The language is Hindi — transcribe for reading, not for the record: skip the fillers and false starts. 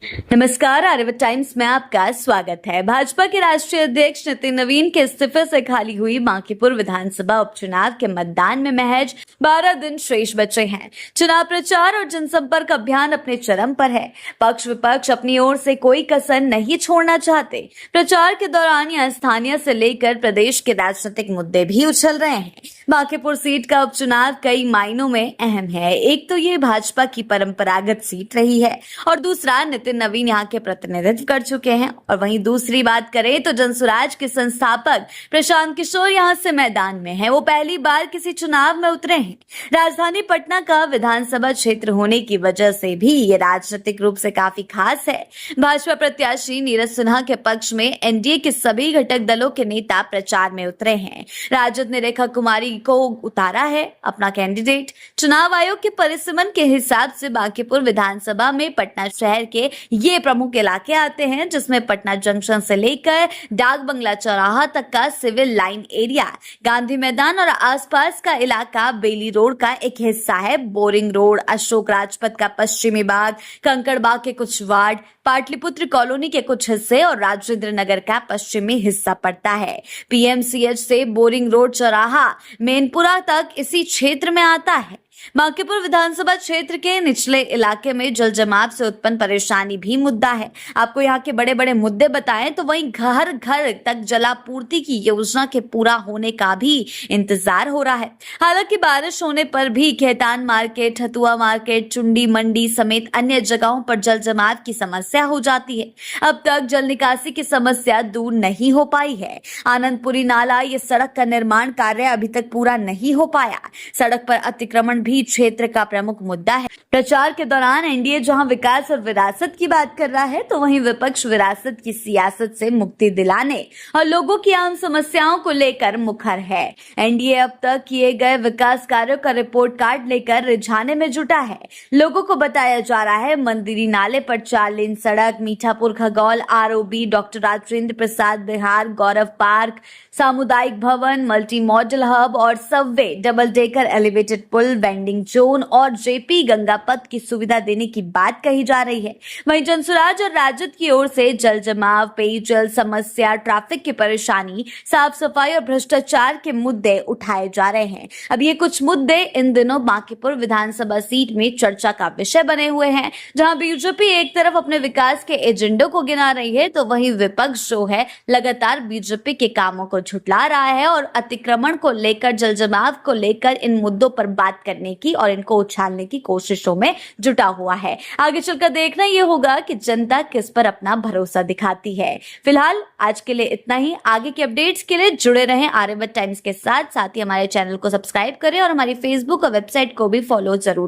नमस्कार, आर्यवत टाइम्स में आपका स्वागत है। भाजपा के राष्ट्रीय अध्यक्ष नितिन नवीन के इस्तीफे से खाली हुई बांकीपुर विधानसभा उपचुनाव के मतदान में महज 12 दिन शेष बचे हैं। चुनाव प्रचार और जनसंपर्क अभियान अपने चरम पर है। पक्ष विपक्ष अपनी ओर से कोई कसर नहीं छोड़ना चाहते। प्रचार के दौरान यहां स्थानीय से लेकर प्रदेश के राजनीतिक मुद्दे भी उछल रहे हैं। बांकीपुर सीट का उपचुनाव कई मायनों में अहम है। एक तो ये भाजपा की परंपरागत सीट रही है और दूसरा नितिन नवीन यहाँ के प्रतिनिधित्व कर चुके हैं। और वहीं दूसरी बात करें तो जनसुराज के संस्थापक प्रशांत किशोर यहाँ से मैदान में हैं। वो पहली बार किसी चुनाव में उतरे हैं। राजधानी पटना का विधानसभा क्षेत्र होने की वजह से भी ये राजनीतिक रूप से काफी खास है। भाजपा प्रत्याशी नीरज सिन्हा के पक्ष में एनडीए के सभी घटक दलों के नेता प्रचार में उतरे हैं। राजद ने रेखा कुमारी को उतारा है अपना कैंडिडेट। चुनाव आयोग के परिसीमन के हिसाब से बांकीपुर विधानसभा में पटना शहर के ये प्रमुख इलाके आते हैं, जिसमें पटना जंक्शन से लेकर डाक बंगला चौराहा तक का सिविल लाइन एरिया, गांधी मैदान और आसपास का इलाका बेली रोड का एक हिस्सा है। बोरिंग रोड, अशोक राजपथ का पश्चिमी भाग, कंकड़ बाग के कुछ वार्ड, पाटलिपुत्र कॉलोनी के कुछ हिस्से और राजेंद्र नगर का पश्चिमी हिस्सा पड़ता है। पीएमसीएच से बोरिंग रोड चौराहा मेनपुरा तक इसी क्षेत्र में आता है। बांकीपुर विधानसभा क्षेत्र के निचले इलाके में जल जमाव से उत्पन्न परेशानी भी मुद्दा है। आपको यहाँ के बड़े बड़े मुद्दे बताएं तो वहीं घर घर तक जलापूर्ति की योजना के पूरा होने का भी इंतजार हो रहा है। हालांकि बारिश होने पर भी खेतान मार्केट, हथुआ मार्केट, चुंडी मंडी समेत अन्य जगहों पर जल जमाव की समस्या हो जाती है। अब तक जल निकासी की समस्या दूर नहीं हो पाई है। आनंदपुरी नाला, ये सड़क का निर्माण कार्य अभी तक पूरा नहीं हो पाया। सड़क पर अतिक्रमण भी क्षेत्र का प्रमुख मुद्दा है। प्रचार के दौरान एनडीए जहां विकास और विरासत की बात कर रहा है, तो वहीं विपक्ष विरासत की सियासत से मुक्ति दिलाने और लोगों की आम समस्याओं को लेकर मुखर है। एनडीए अब तक किए गए विकास कार्यों का रिपोर्ट कार्ड लेकर रिझाने में जुटा है। लोगों को बताया जा रहा है मंदिरी नाले पर 4 लेन सड़क, मीठापुर खगौल आरओबी, डॉक्टर राजेंद्र प्रसाद बिहार गौरव पार्क, सामुदायिक भवन, मल्टी मॉडल हब और सबवे, डबल डेकर एलिवेटेड पुल, वेंडिंग जोन और जेपी गंगा पथ की सुविधा देने की बात कही जा रही है। वहीं जनसुराज और राजद की ओर से जल जमाव, पेयजल समस्या, ट्रैफिक की परेशानी, साफ सफाई और भ्रष्टाचार के मुद्दे उठाए जा रहे हैं। अब ये कुछ मुद्दे इन दिनों बांकीपुर विधानसभा सीट में चर्चा का विषय बने हुए हैं। जहां बीजेपी एक तरफ अपने विकास के एजेंडों को गिना रही है, तो वहीं विपक्ष जो है लगातार बीजेपी के कामों को झुठला रहा है और अतिक्रमण को लेकर, जल जमाव को लेकर इन मुद्दों पर बात करने की और इनको उछालने की कोशिशों में जुटा हुआ है। आगे चलकर देखना यह होगा कि जनता किस पर अपना भरोसा दिखाती है। फिलहाल आज के लिए इतना ही। आगे के अपडेट्स के लिए जुड़े रहें आर्यवत टाइम्स के साथ ही हमारे चैनल को सब्सक्राइब करें और हमारी फेसबुक और वेबसाइट को भी फॉलो जरूर